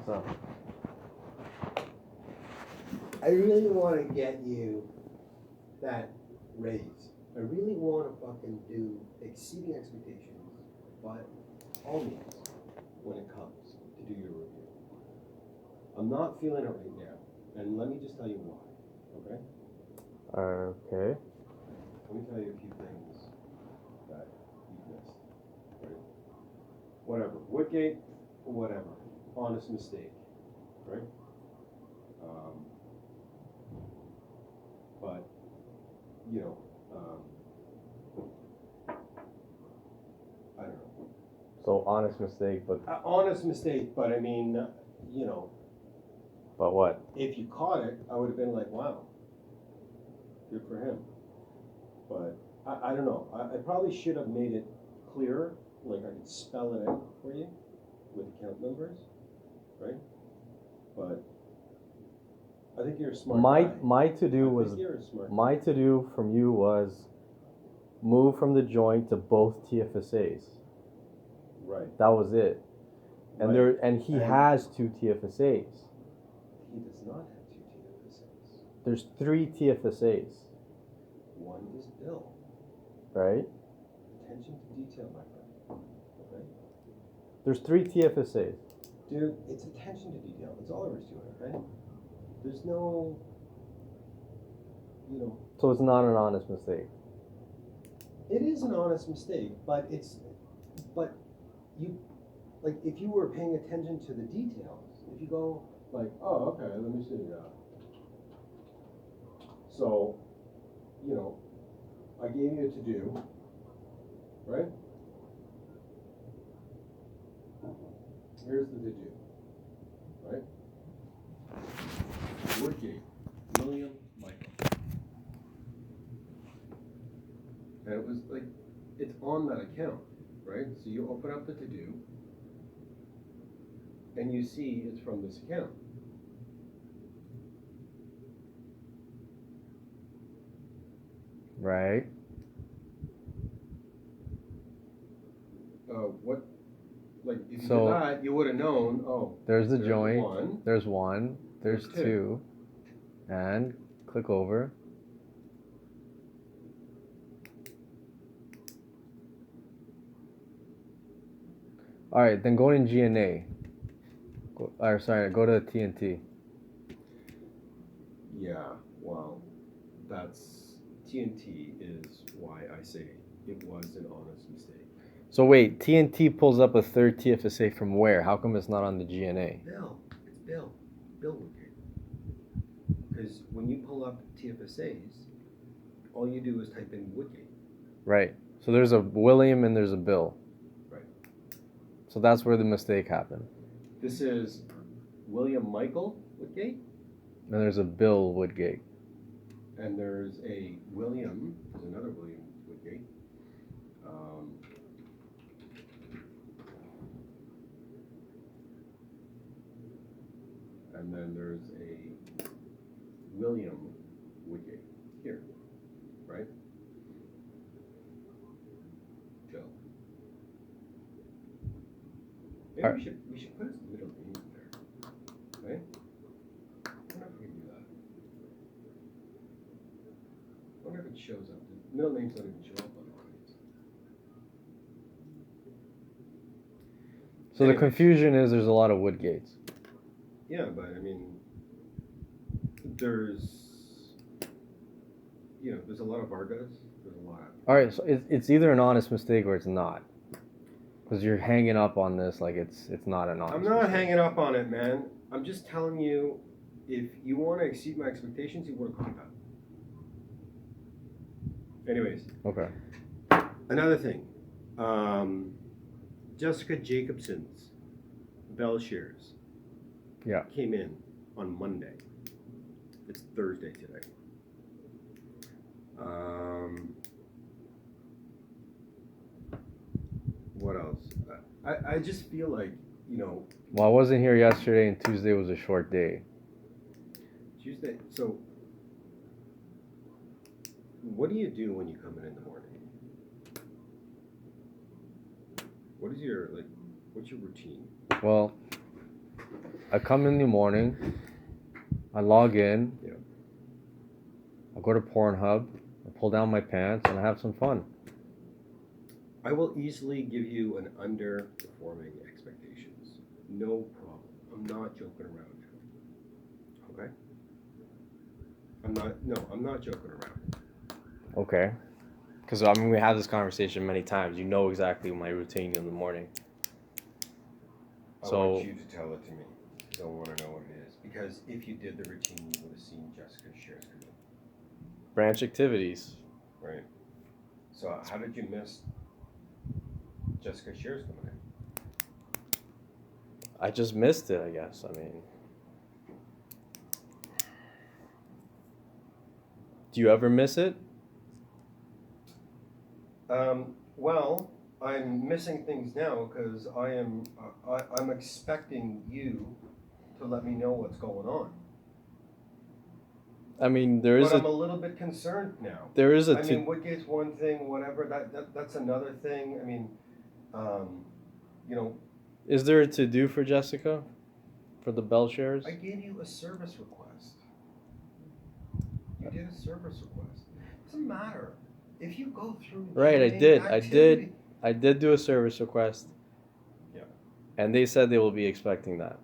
So. I really want to get you that raise. I really want to fucking do exceeding expectations, but all means when it comes to do your review. I'm not feeling it right now, and let me just tell you why. Okay. Okay. Let me tell you a few things that you've missed. Right. Whatever. Woodgate. Whatever. Honest mistake. Right. But, you know, I don't know. So honest mistake, but Honest mistake, but I mean, you know. But what? If you caught it, I would have been like, wow, good for him. But I don't know. I probably should have made it clearer, like I could spell it out for you with account numbers, right? But I think you're a smart guy. My to do from you was move from the joint to both TFSAs. Right. That was it. And right. He has 2 TFSAs. He does not have 2 TFSAs. There's 3 TFSAs. One is Bill. Right? Attention to detail, my friend. Okay? There's 3 TFSAs. Dude, it's attention to detail. That's all there is to it, okay? There's no, you know. So it's not an honest mistake. It is an honest mistake, but you, like, if you were paying attention to the details, if you go, like, oh, okay, let me see. So, you know, I gave you a to-do, right? Here's the to-do, right? Woodgate, William Michael. And it was like, it's on that account, right? So you open up the to-do, and you see it's from this account. Right. What, like, if you did that, you would have known, oh. There's the joint. There's 1. There's 2. And click over. All right, then go in GNA. Go to TNT. Yeah, well, that's TNT is why I say it was an honest mistake. So wait, TNT pulls up a 3rd TFSA from where? How come it's not on the GNA? Bill, it's Bill. Bill Woodgate. Because when you pull up TFSAs, all you do is type in Woodgate. Right. So there's a William and there's a Bill. Right. So that's where the mistake happened. This is William Michael Woodgate. And there's a Bill Woodgate. And there's a William, there's another William Woodgate. And then there's a William Woodgate here, right? Bill. Maybe we should put his middle name in there, right? I wonder if we can do that. I wonder if it shows up. The middle names don't even show up on the coins. So the confusion is there's a lot of Woodgates. Yeah, but I mean, there's a lot of Vargas. There's a lot. All right, so it's either an honest mistake or it's not. Because you're hanging up on this like it's not an honest mistake. I'm not hanging up on it, man. I'm just telling you, if you want to exceed my expectations, you want to call that. Anyways. Okay. Another thing. Jessica Jacobson's Bell shares. Yeah. Came in on Monday. It's Thursday today. What else? I just feel like, Well, I wasn't here yesterday and Tuesday was a short day. Tuesday. So, what do you do when you come in the morning? What is your, what's your routine? Well, I come in the morning, I log in, Yeah. I go to Pornhub, I pull down my pants, and I have some fun. I will easily give you an underperforming expectations. No problem. I'm not joking around. Okay? I'm not joking around. Okay. Because, I mean, we had this conversation many times. You know exactly my routine in the morning. I want you to tell it to me. I don't want to know what it is. Because if you did the routine, you would have seen Jessica's shares come in. Branch activities. Right. So how did you miss Jessica's shares coming in? I just missed it, I guess. I mean, do you ever miss it? Well, I'm missing things now because I'm expecting you to let me know what's going on. I mean, but I'm a little bit concerned now. There is a. I mean, Woodgate's one thing, whatever. That's another thing. I mean, you know. Is there a to-do for Jessica, for the Bell shares? I gave you a service request. You did a service request. Doesn't matter if you go through. Right, I did do a service request. Yeah. And they said they will be expecting that.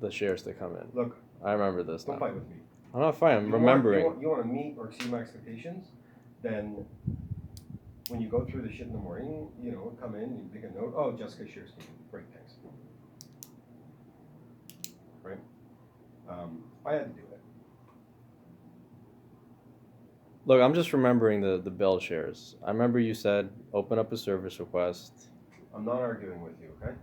The shares to come in. Look. I remember this. Don't fight with me. I'm not fighting. I'm remembering. You want to meet or exceed my expectations? Then, when you go through the shit in the morning, you know, come in, you make a note. Oh, Jessica shares came in. Great, thanks. Right? I had to do it. Look, I'm just remembering the Bell shares. I remember you said open up a service request. I'm not arguing with you, okay?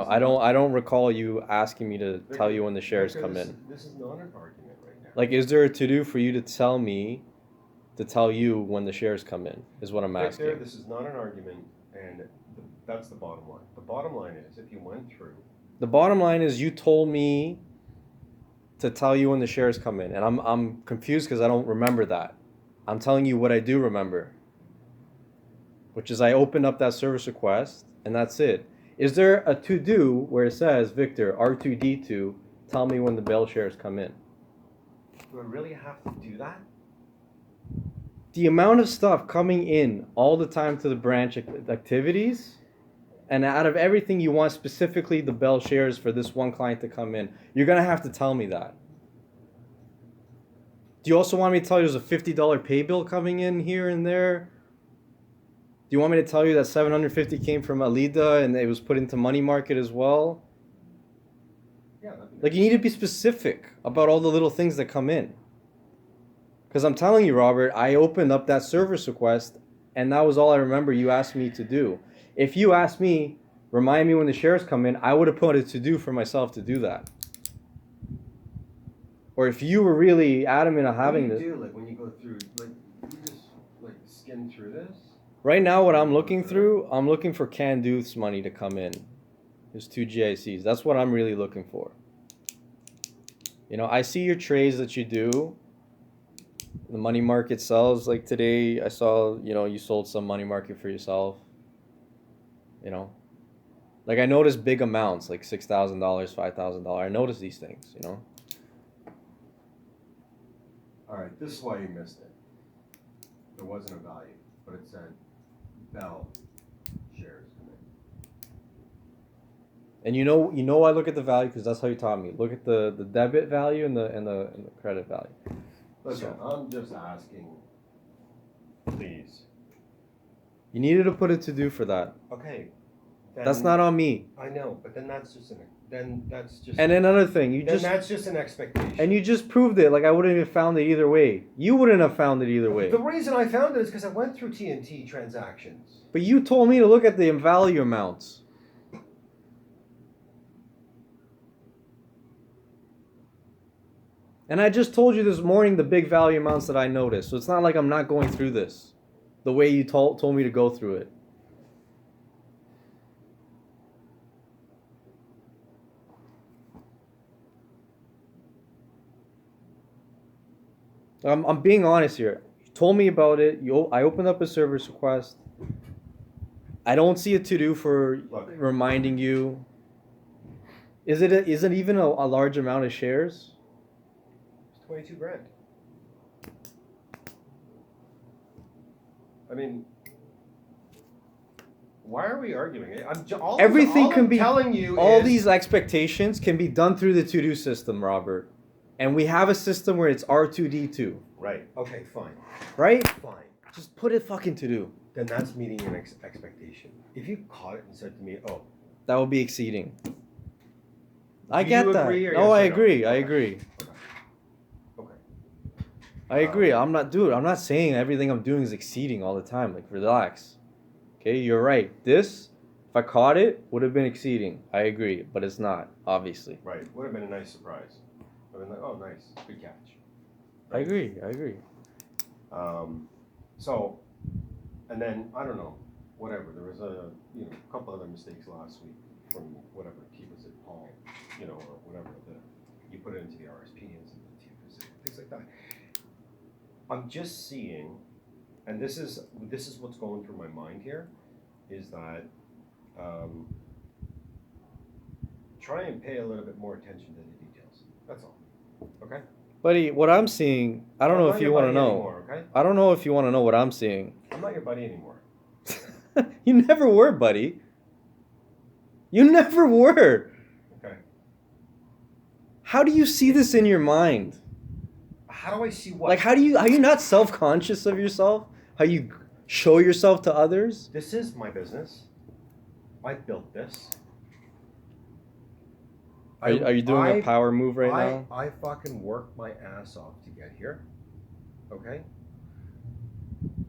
I don't recall you asking me to tell you when the shares come in. This is not an argument right now. Like, is there a to-do for you to tell me, to tell you when the shares come in, is what I'm asking. This is not an argument, and that's the bottom line. The bottom line is, if you went through... The bottom line is you told me to tell you when the shares come in, and I'm confused because I don't remember that. I'm telling you what I do remember, which is I opened up that service request, and that's it. Is there a to-do where it says, Victor, R2D2, tell me when the Bell shares come in? Do I really have to do that? The amount of stuff coming in all the time to the branch activities, and out of everything you want specifically the Bell shares for this one client to come in, you're going to have to tell me that. Do you also want me to tell you there's a $50 pay bill coming in here and there? Do you want me to tell you that $750 came from Alida and it was put into money market as well? Yeah. Like, you need to be specific about all the little things that come in. Because I'm telling you, Robert, I opened up that service request and that was all I remember you asked me to do. If you asked me, remind me when the shares come in, I would have put a to-do for myself to do that. Or if you were really adamant of having this. What do you do, like, when you go through, like, you just, like, skim through this? Right now, what I'm looking through, I'm looking for Canduth's money to come in. There's 2 GICs. That's what I'm really looking for. You know, I see your trades that you do. The money market sells. Like today, I saw, you know, you sold some money market for yourself. You know, like I noticed big amounts, like $6,000, $5,000. I noticed these things, you know. All right, this is why you missed it. There wasn't a value, but it said Bell shares. And you know, I look at the value because that's how you taught me. Look at the debit value and the credit value. Listen, I'm just asking. Please. You needed to put a to-do for that. Okay. That's not on me. I know, but then that's just And then another thing, that's just an expectation. And you just proved it. Like I wouldn't have found it either way. You wouldn't have found it either way. The reason I found it is because I went through TNT transactions. But you told me to look at the value amounts. And I just told you this morning the big value amounts that I noticed. So it's not like I'm not going through this the way you told me to go through it. I'm being honest here. You told me about it. I opened up a service request. I don't see a to-do for reminding you. Is it even a large amount of shares? It's 22 grand. I mean, why are we arguing? Everything can be telling you all is, these expectations can be done through the to-do system, Robert. And we have a system where it's R2D2. Right. Okay, fine. Right? Fine. Just put it fucking to do. Then that's meeting an expectation. If you caught it and said to me, "Oh, That will be exceeding. I do get you that. agree or No, yes I or no?" agree. I Okay. agree. Okay. I agree. I'm not saying everything I'm doing is exceeding all the time. Like, relax. Okay, you're right. This, if I caught it, would have been exceeding. I agree, but it's not, obviously. Right. Would have been a nice surprise. Would have been like, "Oh, nice, good catch." I agree. I agree. So, and then I don't know, whatever. There was a couple other mistakes last week from whatever T was it, Paul, or whatever. You put it into the RSP and the T was it, things like that. I'm just seeing, and this is what's going through my mind here, is that try and pay a little bit more attention to the details. That's all. Okay. Buddy, what I'm seeing, I don't know if you want to know. Anymore, okay? I don't know if you want to know what I'm seeing. I'm not your buddy anymore. You never were, buddy. You never were. Okay. How do you see this in your mind? How do I see what? Like, are you not self-conscious of yourself? How you show yourself to others? This is my business. I built this. Are you doing a power move right now? I fucking worked my ass off to get here. Okay?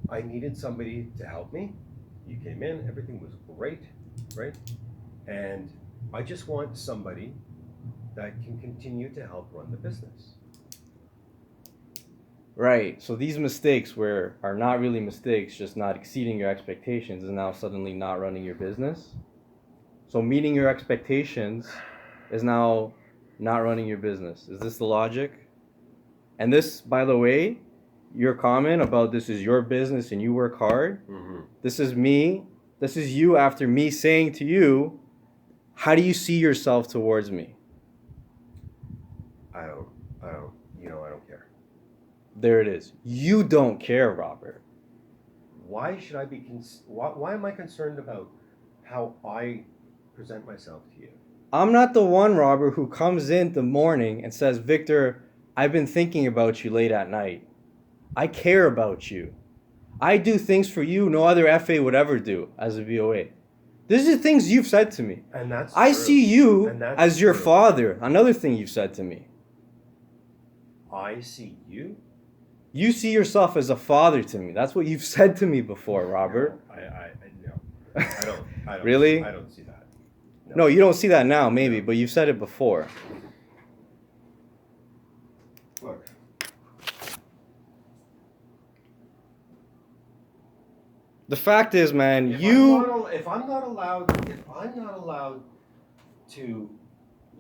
I needed somebody to help me. You came in, everything was great, right? And I just want somebody that can continue to help run the business. Right. So these mistakes are not really mistakes, just not exceeding your expectations, is now suddenly not running your business. So meeting your expectations is now not running your business. Is this the logic? And this, by the way, your comment about this is your business and you work hard, this is me. This is you after me saying to you, how do you see yourself towards me? I don't, I don't care. There it is. You don't care, Robert. Why should I be, why am I concerned about how I present myself to you? I'm not the one, Robert, who comes in the morning and says, Victor, I've been thinking about you late at night. I care about you. I do things for you no other FA would ever do as a VOA. These are things you've said to me. And that's I true. see you And that's as your true. father. Another thing you've said to me. I see you? You see yourself as a father to me. That's what you've said to me before, Robert. No, I don't. Really? I don't see that. No, you don't see that now, maybe, but you've said it before. Look. The fact is, man, if I'm not allowed to.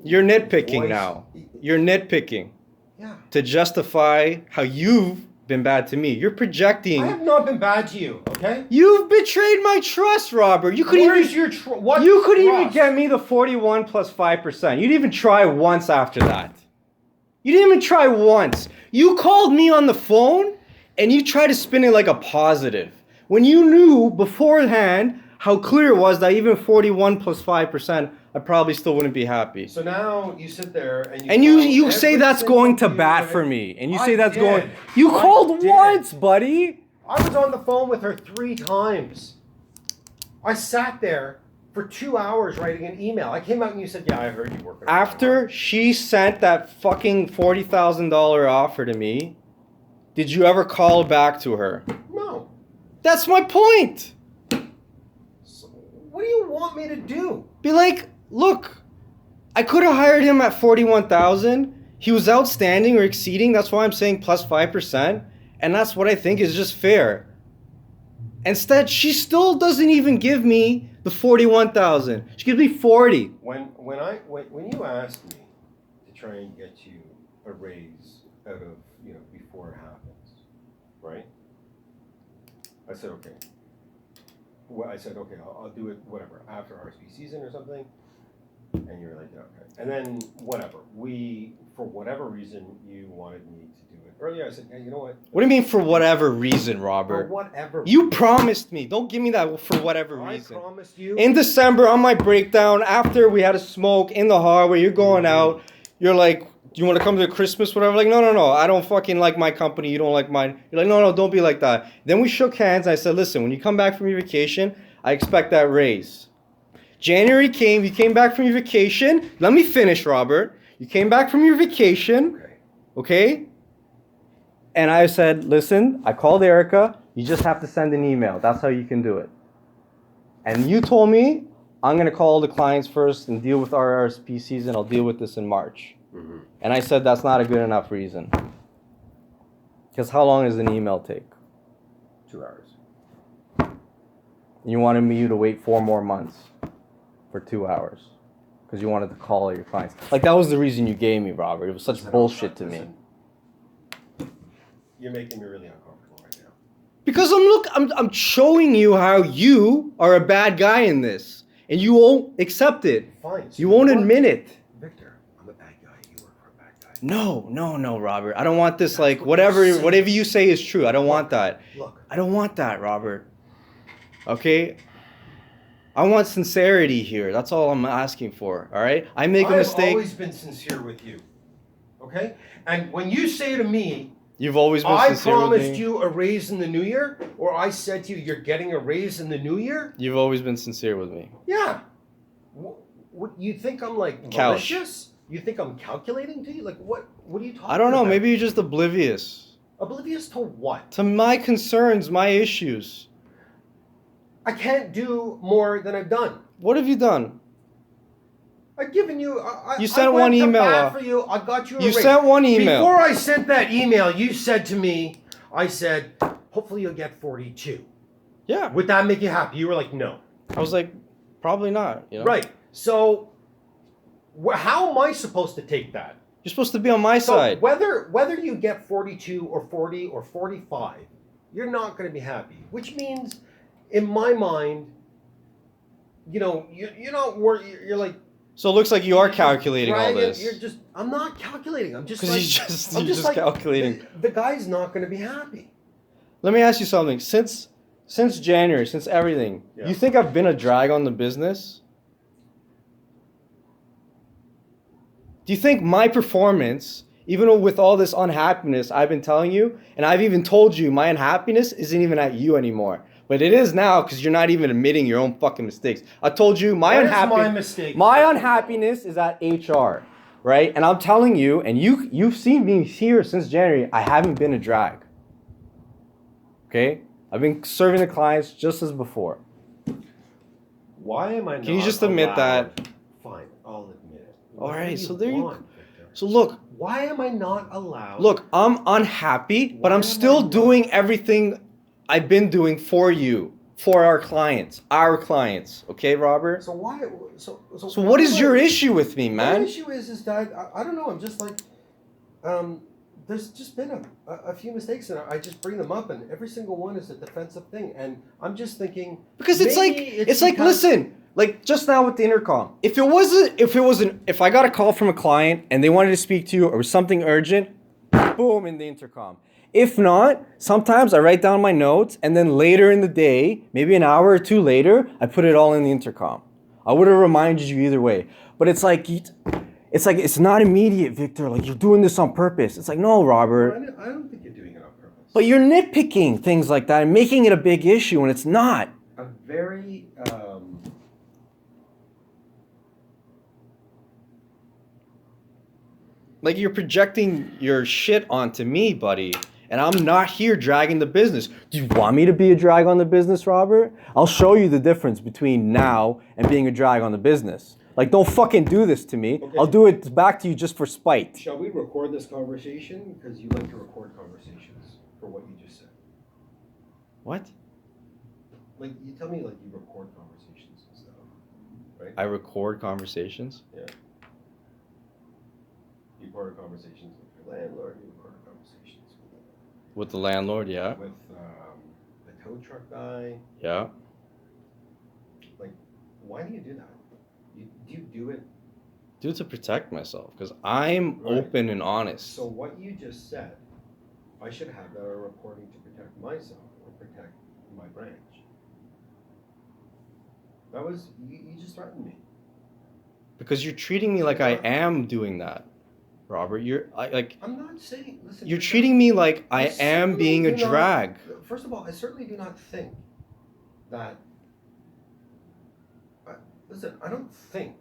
You're nitpicking voice, now. You're nitpicking. Yeah. To justify how you've been bad to me. You're projecting. I have not been bad to you, okay? You've betrayed my trust, Robert. You could Where's even your what? You could even trust? get me the 41 plus 5%. You didn't even try once after that. You didn't even try once. You called me on the phone and you tried to spin it like a positive. When you knew beforehand how clear it was that even 41 plus 5%, I probably still wouldn't be happy. So now you sit there and you say that's going to bat for me. And you say that's going. You called once, buddy. I was on the phone with her 3 times. I sat there for 2 hours writing an email. I came out and you said, "Yeah, I heard you working." After she sent that fucking $40,000 offer to me, did you ever call back to her? No. That's my point. So what do you want me to do? Be like, look, I could have hired him at 41,000. He was outstanding or exceeding. That's why I'm saying plus 5%. And that's what I think is just fair. Instead, she still doesn't even give me the 41,000. She gives me 40. When you asked me to try and get you a raise out of before it happens, right? I said okay. Well, I said okay. I'll do it whatever after RSP season or something. And you're like, okay. And then whatever. For whatever reason, you wanted me to do it. Earlier I said, hey, you know what? What do you mean for whatever reason, For Robert? whatever. You promised me. Don't give me that for whatever reason. I promised you. In December, on my breakdown, after we had a smoke in the hallway, you're going out. You're like, do you want to come to Christmas, whatever? Like, no. I don't fucking like my company. You don't like mine. You're like, no, don't be like that. Then we shook hands. I said, listen, when you come back from your vacation, I expect that raise. January came. You came back from your vacation. Let me finish, Robert. You came back from your vacation. Okay? And I said, listen, I called Erica. You just have to send an email. That's how you can do it. And you told me, I'm going to call the clients first and deal with our RSP season. I'll deal with this in March. Mm-hmm. And I said, that's not a good enough reason. Because how long does an email take? 2 hours. You wanted me to wait 4 more months for 2 hours. Because you wanted to call all your clients. Like, that was the reason you gave me, Robert. It was such bullshit to me. You're making me really uncomfortable right now. Because I'm showing you how you are a bad guy in this. And you won't accept it. Fine. So you won't admit it. Victor, I'm a bad guy. You work for a bad guy. No, Robert. I don't want this, like, whatever you say is true. I don't want that. Look. I don't want that, Robert. Okay? I want sincerity here. That's all I'm asking for, all right? I make a mistake. I've always been sincere with you, okay? And when you say to me, you've always been sincere with me. I promised you a raise in the new year, or I said to you, you're getting a raise in the new year. You've always been sincere with me. Yeah. What you think I'm like malicious? You think I'm calculating to you? Like what are you talking about? I don't know. Maybe you're just oblivious. Oblivious to what? To my concerns, my issues. I can't do more than I've done. What have you done? I've given you. You sent one email. For you. I got you. You sent one email. Before I sent that email, you said to me, I said, hopefully you'll get 42. Yeah. Would that make you happy? You were like, no. I was like, probably not. You know? Right. So, how am I supposed to take that? You're supposed to be on my side. Whether you get 42 or 40 or 45, you're not going to be happy. Which means, in my mind, you're not worried. You're like. So it looks like you are calculating all this. I'm not calculating. I'm just. Because you're just calculating. The guy's not going to be happy. Let me ask you something. Since January, since everything, you think I've been a drag on the business? Do you think my performance, even with all this unhappiness I've been telling you, and I've even told you my unhappiness isn't even at you anymore? But it is now because you're not even admitting your own fucking mistakes. I told you my unhappiness is at HR, right? And I'm telling you, and you've seen me here since January, I haven't been a drag. Okay? I've been serving the clients just as before. Why am I not? Can you just admit that? Fine, I'll admit it. All right, so there you go. So look. Why am I not allowed? Look, I'm unhappy, but I'm still doing everything I've been doing for you, for our clients. Okay, Robert? So why? So what is your issue with me, man? My issue is that I don't know. I'm just like, there's just been a few mistakes, and I just bring them up, and every single one is a defensive thing, and I'm just thinking because it's like listen, like just now with the intercom. If I got a call from a client and they wanted to speak to you or something urgent, boom, in the intercom. If not, sometimes I write down my notes, and then later in the day, maybe an hour or two later, I put it all in the intercom. I would have reminded you either way. But it's not immediate, Victor. Like, you're doing this on purpose. It's like, no, Robert. I don't think you're doing it on purpose. But you're nitpicking things like that and making it a big issue when it's not. A very, like, you're projecting your shit onto me, buddy. And I'm not here dragging the business. Do you want me to be a drag on the business, Robert? I'll show you the difference between now and being a drag on the business. Like, don't fucking do this to me. Okay. I'll do it back to you just for spite. Shall we record this conversation? Because you like to record conversations for what you just said. What? Like, you tell me, like, you record conversations and stuff, right? I record conversations? Yeah. You record conversations with your landlord, you record conversations with the landlord, yeah. With the tow truck guy. Yeah. Like, why do you do that? Do you do it Do it to protect myself because I'm Right. open and honest. So what you just said, I should have that on reporting to protect myself or protect my branch. That was, you just threatened me. Because you're treating me like I am doing that, Robert. I'm not saying, listen. You're treating me like I am certainly being a do not- drag. First of all, I certainly do not think that, listen, I don't think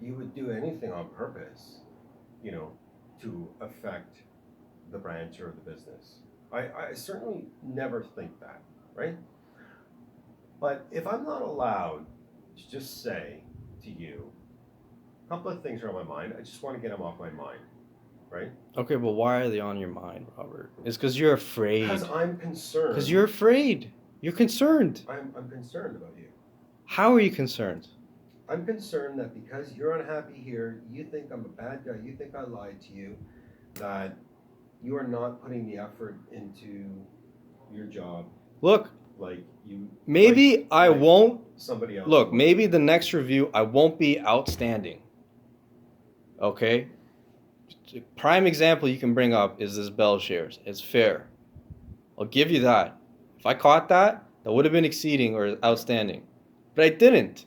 you would do anything on purpose, you know, to affect the branch or the business. I certainly never think that, right? But if I'm not allowed to just say to you, a couple of things are on my mind, I just want to get them off my mind, right? Okay, but why are they on your mind, Robert? It's because you're afraid. Because I'm concerned. Because you're afraid. You're concerned. I'm concerned about you. How are you concerned? I'm concerned that because you're unhappy here, you think I'm a bad guy, you think I lied to you, that you are not putting the effort into your job Look, like you. maybe I like won't. Somebody else. Look, would. maybe the next review I won't be outstanding. Okay? Prime example you can bring up is this Bell shares. It's fair. I'll give you that. If I caught that, that would have been exceeding or outstanding. But I didn't.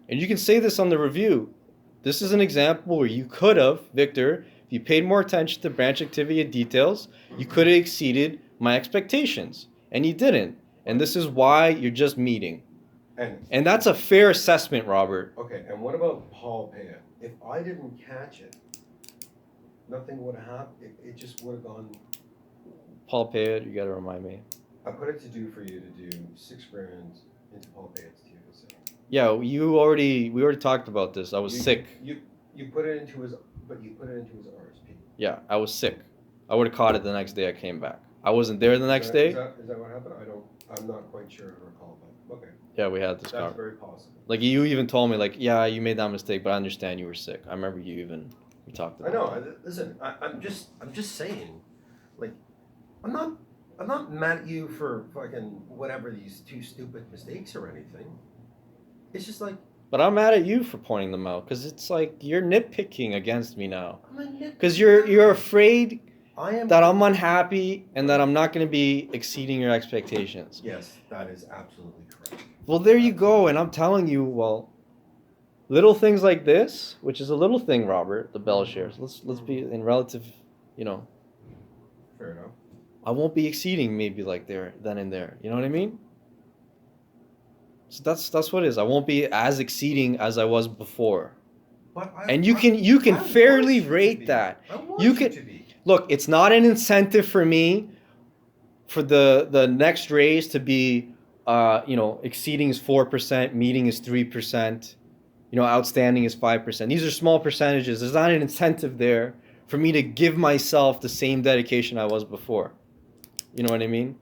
And you can say this on the review. This is an example where you could have, Victor, if you paid more attention to branch activity and details, you could have exceeded my expectations. And you didn't. And this is why you're just meeting. And that's a fair assessment, Robert. Okay, and what about Paul Paya? If I didn't catch it, nothing would have happened. It just would have gone. Paul Payette, you gotta remind me. I put it to do for you to do $6,000 into Paul Payette's TFSA. Yeah, we already talked about this. I was sick. You put it into his, but you put it into his RSP. Yeah, I was sick. I would have caught it the next day I came back. I wasn't there the next day. Is that what happened? I'm not quite sure I recall, but okay. Yeah, we had this That's conversation. very possible. Like you even told me, like, yeah, you made that mistake, but I understand you were sick. I remember we talked I about know. Listen, I'm just saying, like, I'm not mad at you for fucking whatever these two stupid mistakes or anything. It's just like. But I'm mad at you for pointing them out because it's like you're nitpicking against me now. I'm not nitpicking. Because you're afraid that I'm unhappy and that I'm not going to be exceeding your expectations. Yes, that is absolutely correct. Well, there you go, and I'm telling you, well, little things like this, which is a little thing, Robert, the Bell shares. Let's be in relative, Fair enough. I won't be exceeding maybe like there then and there. You know what I mean? So that's what it is. I won't be as exceeding as I was before. But And you can fairly rate that. You can look. It's not an incentive for me for the next raise to be, exceeding is 4%, meeting is 3%, outstanding is 5%. These are small percentages. There's not an incentive there for me to give myself the same dedication I was before. You know what I mean?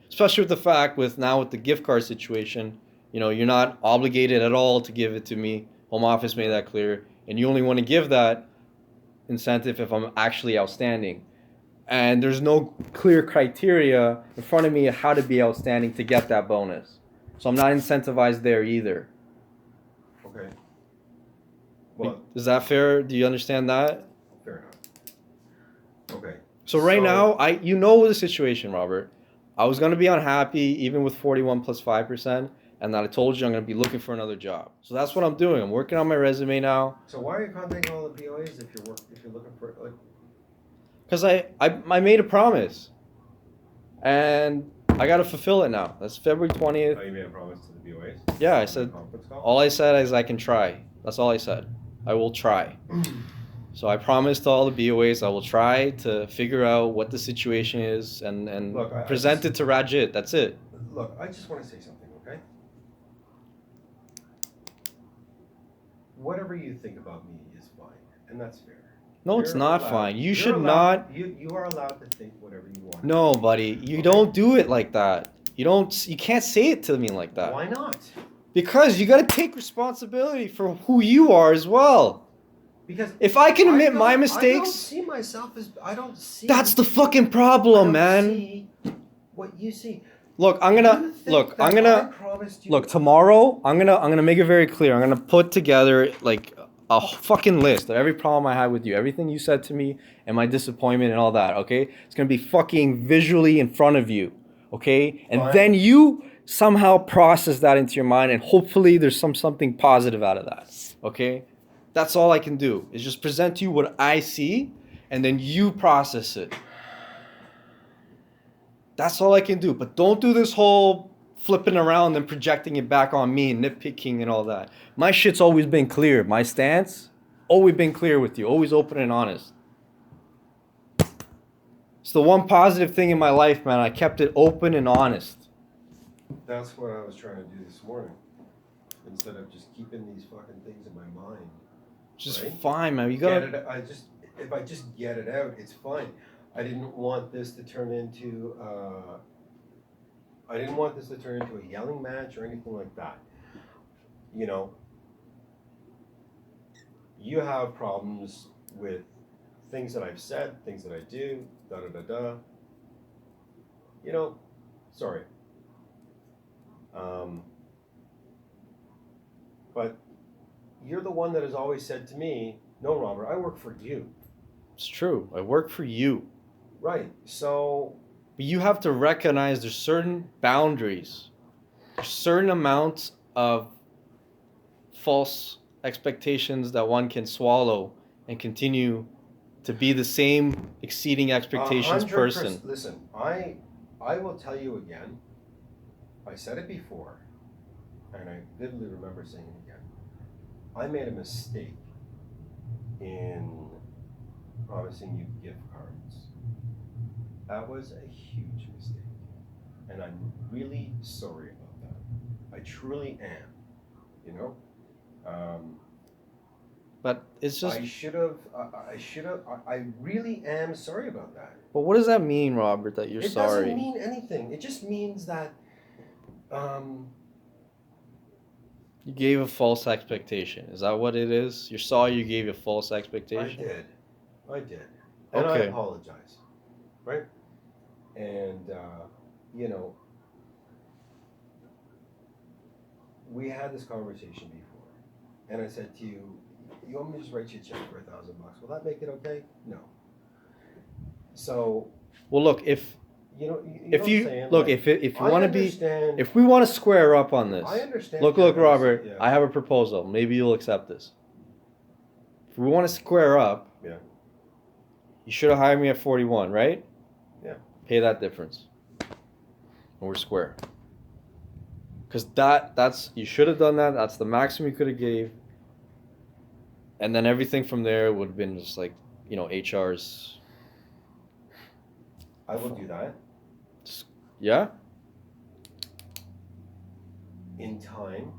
Especially with the fact with the gift card situation, you're not obligated at all to give it to me. Home office made that clear. And you only want to give that incentive if I'm actually outstanding. And there's no clear criteria in front of me of how to be outstanding to get that bonus. So I'm not incentivized there either. Okay. Well, is that fair? Do you understand that? Fair enough. Okay. So right now, you know the situation, Robert. I was going to be unhappy even with 41 plus 5%, and then I told you I'm going to be looking for another job. So that's what I'm doing. I'm working on my resume now. So why are you contacting all the BOAs if you're looking for like? Because I made a promise, and I got to fulfill it now. That's February 20th. Oh, you made a promise to the BOAs? Yeah, I said. All I said is I can try. That's all I said. I will try. So I promised to all the BOAs I will try to figure out what the situation is and present it to Rajit. That's it. Look, I just want to say something, okay? Whatever you think about me is fine, and that's fair. No, it's not fine. You should not. You are allowed to think whatever you want. No, buddy, you don't do it like that. You can't say it to me like that. Why not? Because you got to take responsibility for who you are as well. Because if I can admit my mistakes, I don't see myself as That's the fucking problem, man. See what you see. Look, tomorrow I'm gonna make it very clear. I'm gonna put together like a fucking list of every problem I had with you, everything you said to me, and my disappointment and all that, okay? It's gonna be fucking visually in front of you, okay? And Fine. then you somehow process that into your mind, and hopefully there's something positive out of that, okay? That's all I can do, is just present to you what I see, and then you process it. That's all I can do. But don't do this whole flipping around and projecting it back on me and nitpicking and all that. My shit's always been clear. My stance, always been clear with you. Always open and honest. It's the one positive thing in my life, man. I kept it open and honest. That's what I was trying to do this morning. Instead of just keeping these fucking things in my mind. Just right? fine, man. You gotta. If I just get it out, it's fine. I didn't want this to turn into a yelling match or anything like that. You know, you have problems with things that I've said, things that I do, da da da da. You know, sorry. But you're the one that has always said to me, no, Robert, I work for you. It's true. I work for you. Right. So. But you have to recognize there's certain boundaries. There's certain amounts of false expectations that one can swallow and continue to be the same exceeding expectations 100%. person. Listen, I will tell you again. I said it before, and I vividly remember saying it again. I made a mistake in promising you gift cards. That was a huge mistake, and I'm really sorry about that. I truly am. You know. But it's just. I should have. I really am sorry about that. But what does that mean, Robert? That you're sorry? It doesn't mean anything. It just means that. You gave a false expectation. Is that what it is? You're sorry you gave a false expectation? I did. And Okay. I apologize. Right? And, you know, we had this conversation before. And I said to you, you want me to just write you a check for $1,000? Will that make it okay? No. So. Well, look, if you know if what you I'm saying? look, like, if you want to be, understand. if we want to square up on this, I understand. look, your Robert, yeah. I have a proposal. Maybe you'll accept this. If we want to square up, Yeah. you should have hired me at 41, right? Yeah. Pay that difference, and we're square. Because that's you should have done that. That's the maximum you could have gave. And then everything from there would have been just like, you know, HR's. I will do that. Yeah? In time,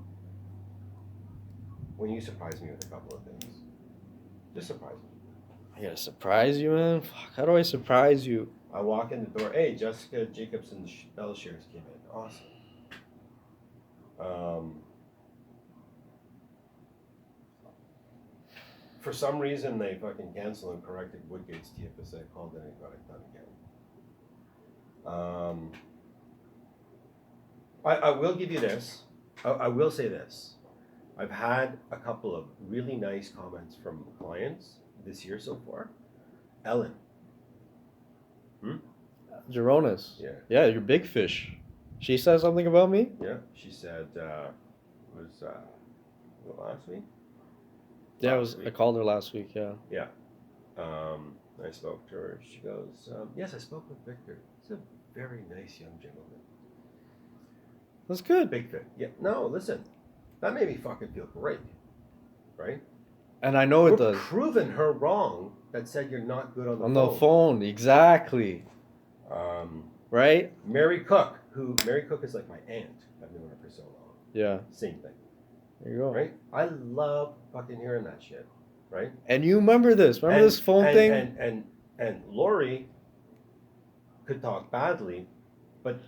when you surprise me with a couple of things. Just surprise me. I gotta surprise you, man? Fuck, how do I surprise you? I walk in the door, hey, Jessica Jacobson's Bell shares came in. Awesome. For some reason, they fucking canceled and corrected Woodgate's TFSA call, then it got it done again. I will give you this. I will say this. I've had a couple of really nice comments from clients this year so far. Ellen. Geronis. Yeah. Yeah, you're big fish. She said something about me? Yeah. She said, was last week? Yeah, Last week. I called her last week, yeah. Yeah. I spoke to her. She goes, yes, I spoke with Victor. He's a very nice young gentleman. That's good. Big fit. Yeah. No, listen. That made me fucking feel great. Right? And I know it We're does. proving her wrong that said you're not good on the phone. On the phone, exactly. Right? Mary Cook is like my aunt. I've known her for so long. Yeah. Same thing. There you go. Right? I love fucking hearing that shit. Right? And you remember this. Remember this phone thing? And Lori could talk badly, but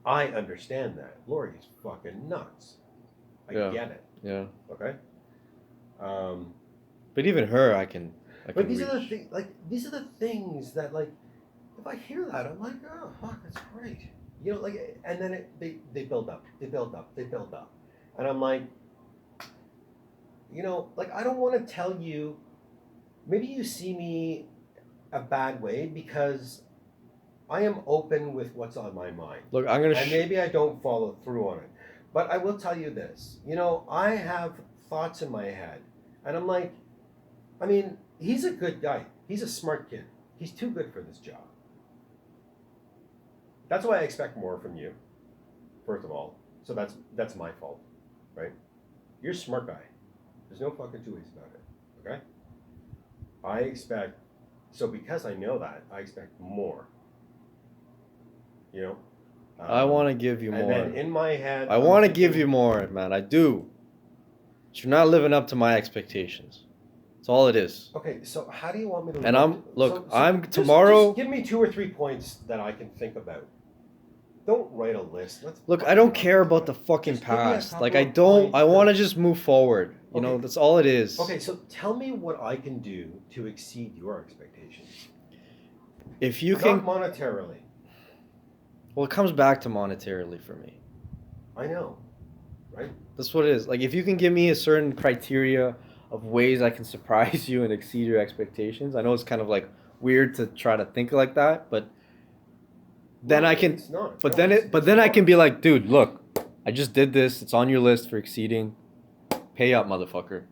I understand that. Lori's fucking nuts. I get it. Yeah. Okay? But even her, I can But these reach. are the things, these are the things that, like, if I hear that, I'm like, oh, fuck, that's great. You know, like, and then they build up. And I'm like, you know, like I don't want to tell you. Maybe you see me a bad way because I am open with what's on my mind. Look, I'm gonna. And maybe I don't follow through on it. But I will tell you this. You know, I have thoughts in my head. And I'm like, I mean, he's a good guy. He's a smart kid. He's too good for this job. That's why I expect more from you, first of all. So that's my fault, right? You're a smart guy. There's no fucking two ways about it, okay? I expect, so because I know that, I expect more. You know? I want to give you and more. then in my head, I want to give you more, man. I do. But you're not living up to my expectations. That's all it is. Okay, so how do you want me to? And I'm just, tomorrow. Just give me 2 or 3 points that I can think about. Don't write a list. Look, I don't care about the fucking Just give me a past. couple Like I of don't. points I want to that- just move forward. You know, Okay. that's all it is. Okay, so tell me what I can do to exceed your expectations. If you Not can, monetarily. well, it comes back to monetarily for me. I know, right? That's what it is. Like if you can give me a certain criteria of ways I can surprise you and exceed your expectations. I know it's kind of like weird to try to think like that, but then No, I can. It's not. But No, then it's- but it's then I not. can be like, dude, look, I just did this. It's on your list for exceeding. Pay up, motherfucker.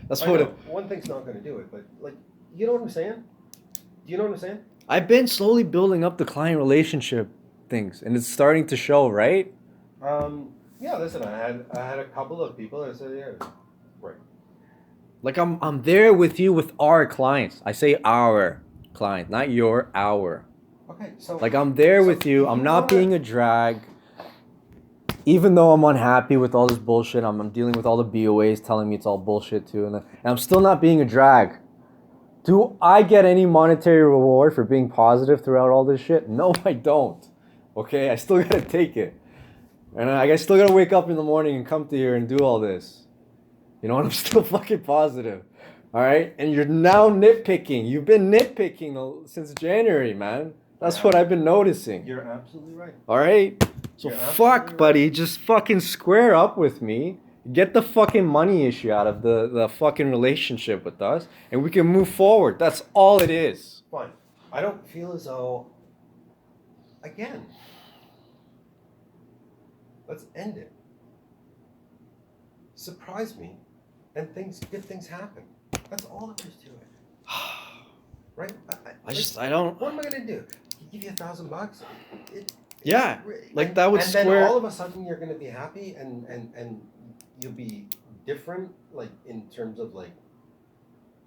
That's I what know, it, one thing's not going to do it, but like, you know what I'm saying? Do you know what I'm saying? I've been slowly building up the client relationship things, and it's starting to show, right? Yeah. Listen, I had a couple of people that said, yeah, right. Like I'm there with you with our clients. I say our client, not your, our. Okay, so Like I'm there so with you. if I'm you not wanna- being a drag. Even though I'm unhappy with all this bullshit, I'm dealing with all the BOAs telling me it's all bullshit too, and I'm still not being a drag. Do I get any monetary reward for being positive throughout all this shit? No, I don't. Okay, I still gotta take it, and I still gotta wake up in the morning and come to here and do all this. You know, and I'm still fucking positive. All right, and you're now nitpicking. You've been nitpicking since January, man. That's what I've been noticing. You're absolutely right. All right. So You're fuck, absolutely buddy. Just fucking square up with me. Get the fucking money issue out of the fucking relationship with us, and we can move forward. That's all it is. Fine. I don't feel as though. Again. Let's end it. Surprise me, and good things happen. That's all there is to it. Right? I don't. What am I gonna do? Give you $1,000? Yeah, like that would and square. then all of a sudden you're gonna be happy, and you'll be different, like in terms of like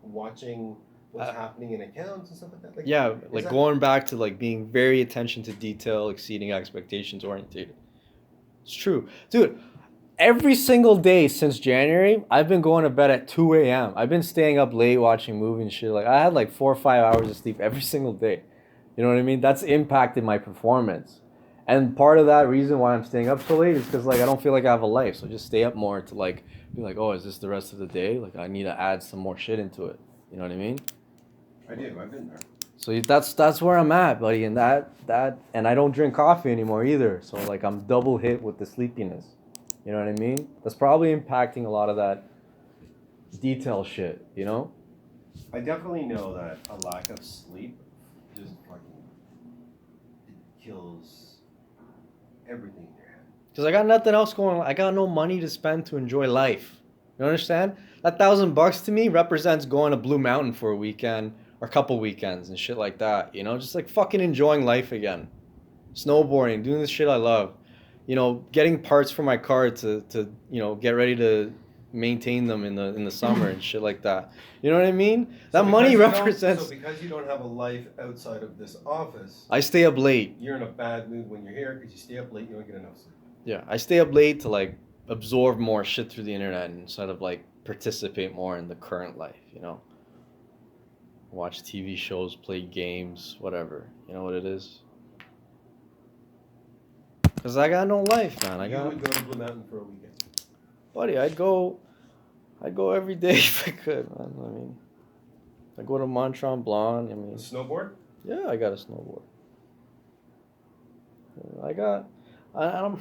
watching what's happening in accounts and stuff like that. Like, Yeah, like that- going back to like being very attention to detail, exceeding expectations oriented. It's true, dude. Every single day since January, I've been going to bed at 2 a.m. I've been staying up late watching movies and shit. Like I had like 4 or 5 hours of sleep every single day. You know what I mean? That's impacted my performance. And part of that reason why I'm staying up so late is because like I don't feel like I have a life. So I just stay up more to like be like, oh, is this the rest of the day? Like I need to add some more shit into it. You know what I mean? I do. I've been there. So that's where I'm at, buddy. And that and I don't drink coffee anymore either. So like I'm double hit with the sleepiness. You know what I mean? That's probably impacting a lot of that detail shit, you know? I definitely know that a lack of sleep just fucking kills everything in your head. Because I got nothing else going on. I got no money to spend to enjoy life. You understand? That $1,000 to me represents going to Blue Mountain for a weekend or a couple weekends and shit like that. You know, just like fucking enjoying life again. Snowboarding, doing this shit I love. You know, getting parts for my car to you know, get ready to maintain them in the summer and shit like that. You know what I mean? That money represents. So because you don't have a life outside of this office, I stay up late. you're in a bad mood when you're here because you stay up late. You don't get enough sleep. Yeah, I stay up late to like absorb more shit through the internet instead of like participate more in the current life. You know, watch TV shows, play games, whatever. You know what it is? Cause I got no life, man. You would go to Blue Mountain for a weekend. Buddy, I'd go every day if I could, man. I mean, I go to Mont Tremblant. I mean, Snowboard? yeah, I got a snowboard. I don't.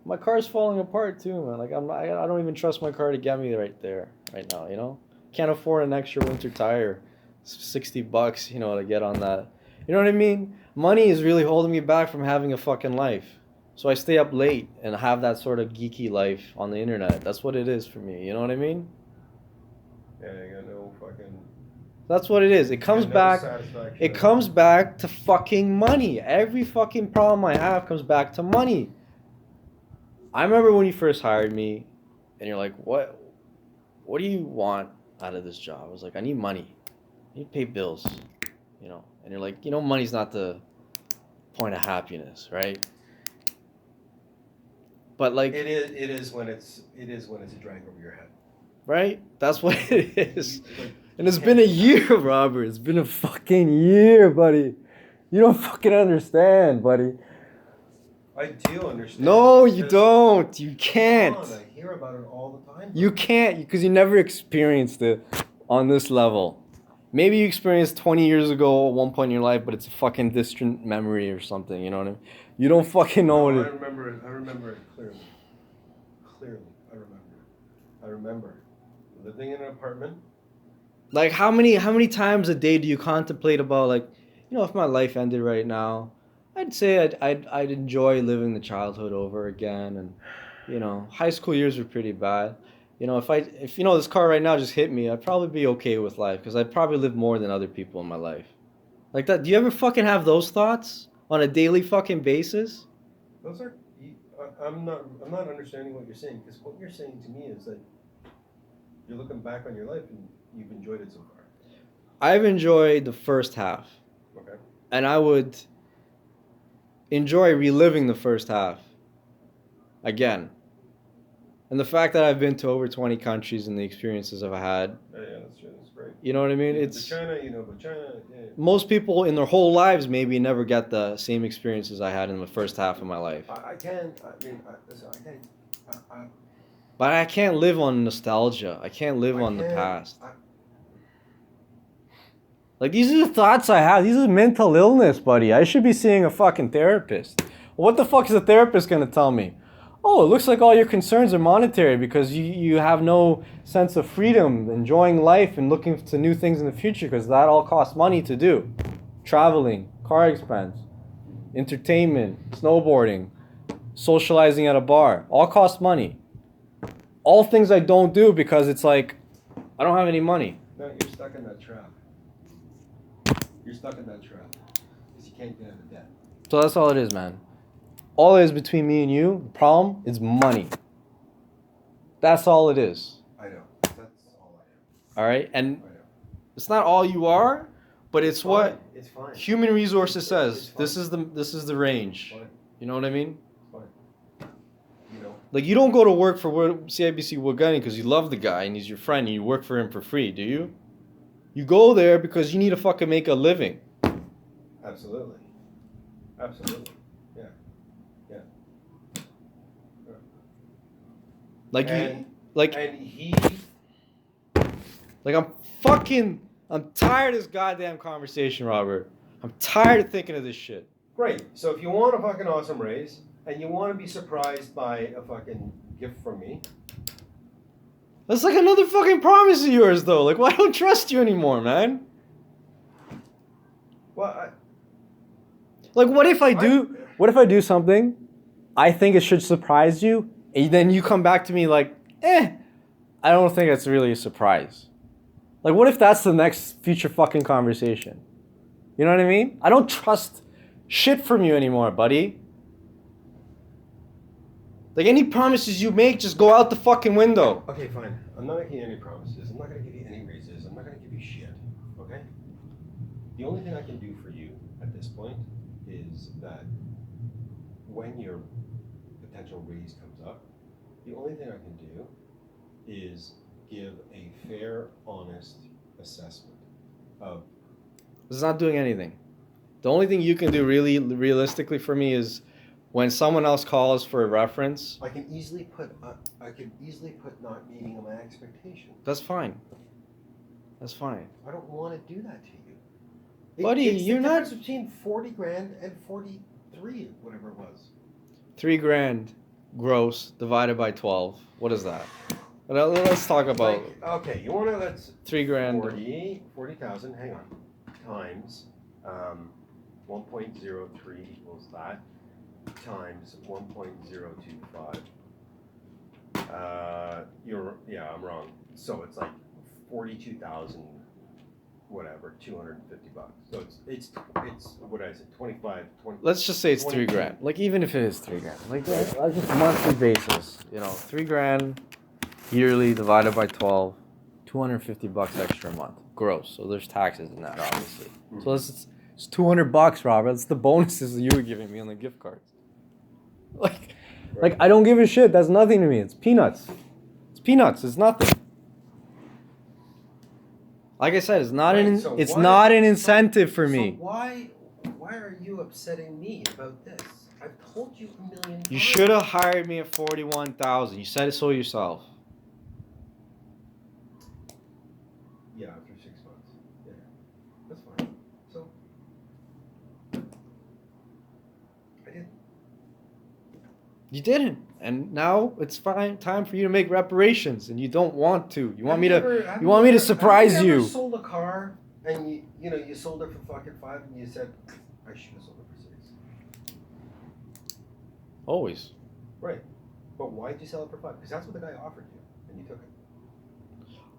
My car's falling apart too, man. Like I don't even trust my car to get me right there, right now. You know, can't afford an extra winter tire, $60, you know, to get on that. You know what I mean? Money is really holding me back from having a fucking life. So I stay up late and have that sort of geeky life on the internet. That's what it is for me. You know what I mean? Yeah, you got no fucking. That's what it is. It comes no back. satisfaction It at comes all. back to fucking money. Every fucking problem I have comes back to money. I remember when you first hired me, and you're like, what do you want out of this job? I was like, I need money. I need to pay bills, you know. And you're like, you know, money's not the point of happiness, right? But like, It is when it's a drag over your head. right? That's what it is. Like, And it's been a year, Robert. It's been a fucking year, buddy. You don't fucking understand, buddy. I do understand. No, you because- don't. You can't. Come on, I hear about it all the time. You can't, because you never experienced it on this level. Maybe you experienced 20 years ago at one point in your life, but it's a fucking distant memory or something, you know what I mean? You don't fucking know what I it. remember it. I remember it clearly. Clearly, I remember it. I remember living in an apartment. Like, how many times a day do you contemplate about, like, you know, if my life ended right now, I'd say I'd enjoy living the childhood over again. And, you know, high school years were pretty bad. You know, if you know, this car right now just hit me, I'd probably be okay with life because I'd probably live more than other people in my life. Like that. Do you ever fucking have those thoughts on a daily fucking basis? Those are. I'm not understanding what you're saying, because what you're saying to me is that you're looking back on your life and you've enjoyed it so far. I've enjoyed the first half. Okay. And I would enjoy reliving the first half again. And the fact that I've been to over 20 countries and the experiences I've had, Yeah, that's true. That's great. you know what I mean? You've been It's to China, you know, but China. Yeah. most people in their whole lives maybe never get the same experiences I had in the first half of my life. I can't. I mean, listen, I can't. But I can't live on nostalgia. I can't live on the past. Like, these are the thoughts I have. These are mental illness, buddy. I should be seeing a fucking therapist. What the fuck is a therapist gonna tell me? Oh, it looks like all your concerns are monetary because you have no sense of freedom, enjoying life and looking to new things in the future because that all costs money to do. Traveling, car expense, entertainment, snowboarding, socializing at a bar, all cost money. All things I don't do because it's like, I don't have any money. No, you're stuck in that trap. You're stuck in that trap because you can't get out of debt. So that's all it is, man. All it is between me and you, the problem is money. That's all it is. I know. That's all I am. All right? And I know. it's not all you are, but it's what It's fine. human resources It's says. fine. This is the range. It's fine. You know what I mean? It's fine. You know. Like, you don't go to work for CIBC Wagani because you love the guy and he's your friend and you work for him for free, do you? You go there because you need to fucking make a living. Absolutely. Absolutely. Yeah. Yeah. Like And you, like he. Like, I'm tired of this goddamn conversation, Robert. I'm tired of thinking of this shit. Great. So if you want a fucking awesome raise and you want to be surprised by a fucking gift from me, That's like another fucking promise of yours, though. Like, well, I don't trust you anymore, man. well, Like, what if I do something, I think it should surprise you, and then you come back to me like, I don't think that's really a surprise. Like, what if that's the next future fucking conversation? You know what I mean? I don't trust shit from you anymore, buddy. Like, any promises you make, just go out the fucking window. okay, fine. I'm not making any promises. I'm not going to give you any raises. I'm not going to give you shit. Okay? The only thing I can do for you at this point is that when your potential raise comes up, the only thing I can do is give a fair, honest assessment of. It's not doing anything. The only thing you can do really realistically for me is when someone else calls for a reference. I can easily put not meeting my expectation. That's fine. That's fine. I don't want to do that to you. Buddy, it's you're the not- difference between 40 grand and 43, whatever it was. $3 grand gross divided by 12. What is that? Let's talk about Like, okay, you wanna, let's, $3,000. 40,000, hang on, times, 1.03 equals that, times 1.025. I'm wrong. So it's like 42,000, whatever, $250. So it's what did I say, 25, 20. Let's just say it's 20. $3,000. Like even if it is $3,000, like just monthly basis, $3,000 yearly divided by 12, $250 extra a month, gross. So there's taxes in that, obviously. Mm-hmm. So it's $200, Robert. That's the bonuses that you were giving me on the gift cards. Like I don't give a shit. That's nothing to me. It's peanuts. It's peanuts. It's nothing. Like I said, it's not not an incentive for me. So why are you upsetting me about this? I've told you a million times. You should have hired me at 41,000. You said it so yourself. Yeah, after 6 months. Yeah, that's fine. So, I did. You didn't, and now it's fine. Time for you to make reparations, and you don't want to. You want me to surprise have you you. ever sold a car and you sold it for fucking 5 and you said I should have sold it for 6. Always. Right, but why did you sell it for 5? Because that's what the guy offered you, and you took it.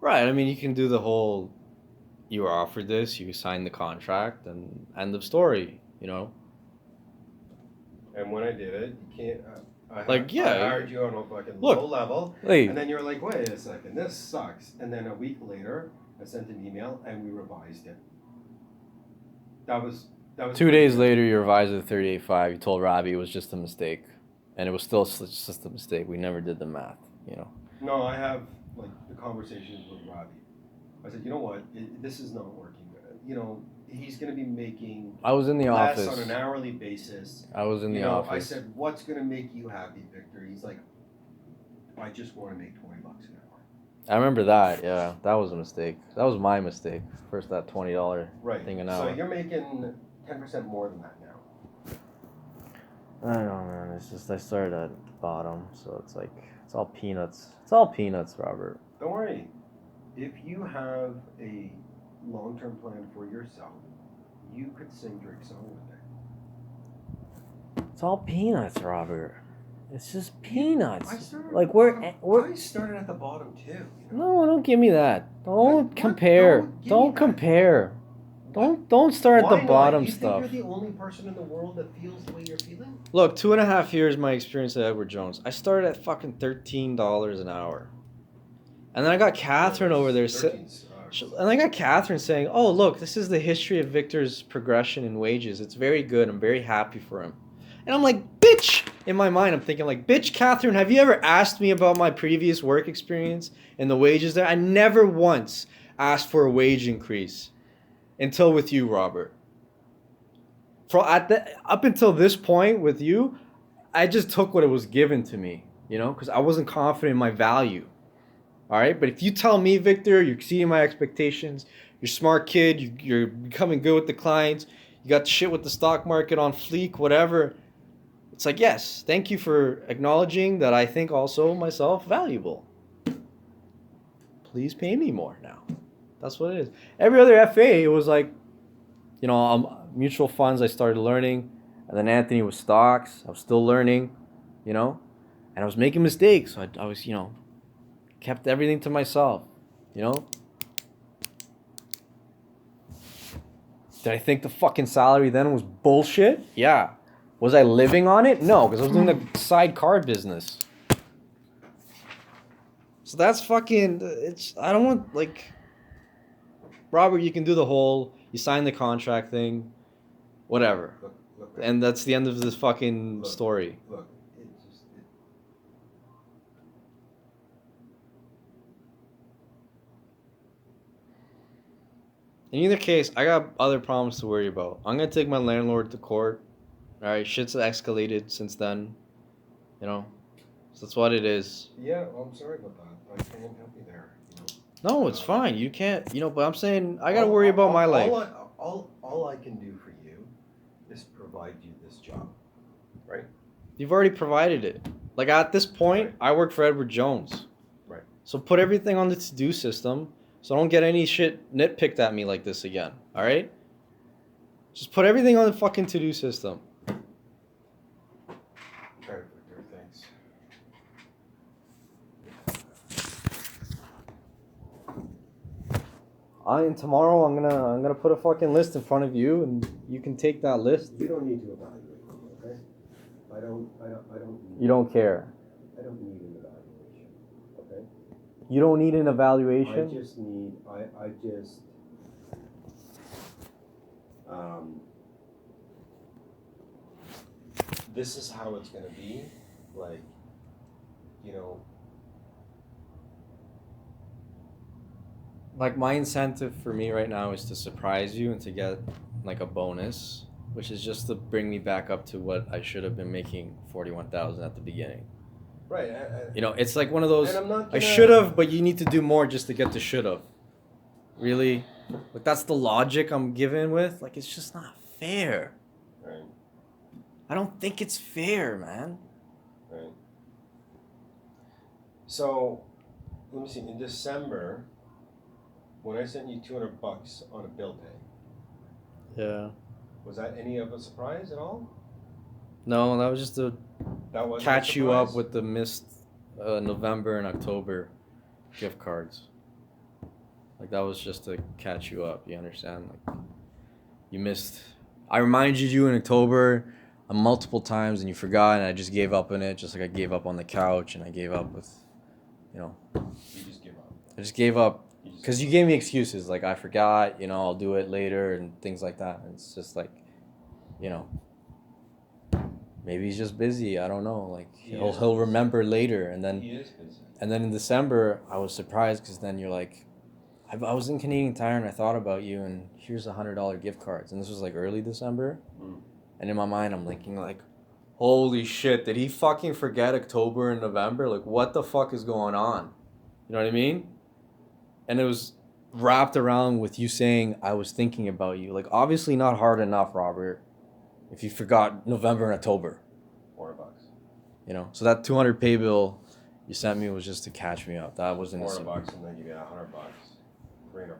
Right. I mean, you can do the whole. You were offered this. You signed the contract, and end of story. And when I did it, you can't. I hired you on a fucking low level, and then you're like, wait a second, this sucks. And then a week later, I sent an email and we revised it. That was 2 days later. You revised it to 38.5. You told Robbie it was just a mistake, and it was still just a mistake. We never did the math. No, I have like the conversations with Robbie. I said, you know what, this is not working. He's going to be making. I was in the less office on an hourly basis. I was in the office. I said, what's going to make you happy, Victor? He's like, I just want to make $20 an hour. I remember that. Yeah, that was a mistake. That was my mistake. First, that $20 thing an hour. So you're making 10% more than that now. I don't know, man. It's just I started at the bottom, so it's like it's all peanuts. It's all peanuts, Robert. Don't worry. If you have a long-term plan for yourself, you could sing Drake's song one day. It's all peanuts, Robert. It's just peanuts. I started Like I started at the bottom too. No, don't give me that. Don't compare. Don't compare. Don't start at the bottom stuff. You think you're the only person in the world that feels the way you're feeling? Look, 2.5 years my experience at Edward Jones. I started at fucking $13 an hour, and then I got Catherine over there. And I got Catherine saying, "Oh, look, this is the history of Victor's progression in wages. It's very good. I'm very happy for him." And I'm like, bitch! In my mind, I'm thinking like, bitch, Catherine, have you ever asked me about my previous work experience and the wages there? I never once asked for a wage increase until with you, Robert. Up until this point with you, I just took what it was given to me, because I wasn't confident in my value. All right, but if you tell me, Victor, you're exceeding my expectations, you're a smart kid, you're becoming good with the clients, you got shit with the stock market on fleek, whatever, it's like, yes, thank you for acknowledging that I think also myself valuable. Please pay me more now. That's what it is. Every other FA, it was like, mutual funds I started learning, and then Anthony was stocks, I was still learning, and I was making mistakes, so I was, kept everything to myself, Did I think the fucking salary then was bullshit? Yeah. Was I living on it? No, because I was doing the side card business. So that's fucking, I don't want, Robert, you can do the whole, you sign the contract thing, whatever. Look, and that's the end of this fucking story. Look, In either case, I got other problems to worry about. I'm going to take my landlord to court. All right, shit's escalated since then. So that's what it is. Yeah, well, I'm sorry about that. I can't help you there. No, it's fine. You can't, but I'm saying I got to worry about my life. All I can do for you is provide you this job, right? You've already provided it. Like at this point, I work for Edward Jones. Right. So put everything on the to-do system so I don't get any shit nitpicked at me like this again. All right? Just put everything on the fucking to-do system. Try to put their things. Tomorrow I'm gonna put a fucking list in front of you and you can take that list. You don't need to evaluate me, okay? I don't need, You don't care. I don't need an evaluation, okay? You don't need an evaluation? I just need, This is how it's gonna be, like, you know, Like my incentive for me right now is to surprise you and to get like a bonus, which is just to bring me back up to what I should have been making 41,000 at the beginning. right, You know, it's like one of those and I'm not I gonna, should have, but you need to do more just to get to should have. Really? Like that's the logic I'm given with. Like it's just not fair. right, I don't think it's fair, man. right. So, let me see, in December, when I sent you $200 on a bill pay, Yeah. was that any of a surprise at all? No, that was just to That was catch you up with the missed November and October gift cards. Like that was just to catch you up. You understand? Like you missed. I reminded you in October multiple times, and you forgot, and I just gave up on it, just like I gave up on the couch, and I gave up with, you know. You just give up. I just gave up You just because you gave me excuses like I forgot, you know, I'll do it later and things like that. And it's just like, you know, maybe he's just busy. I don't know. Like he'll remember later, and then He is busy. and then in December I was surprised because then you're like, I was in Canadian Tire and I thought about you and here's $100 gift cards, and this was like early December, and in my mind I'm thinking like, holy shit, did he fucking forget October and November? Like what the fuck is going on? You know what I mean? And it was wrapped around with you saying I was thinking about you. Like obviously not hard enough, Robert, if you forgot November and October. $400. You know, so that 200 pay bill you sent me was just to catch me up. That wasn't $400, and then you get $100, $300.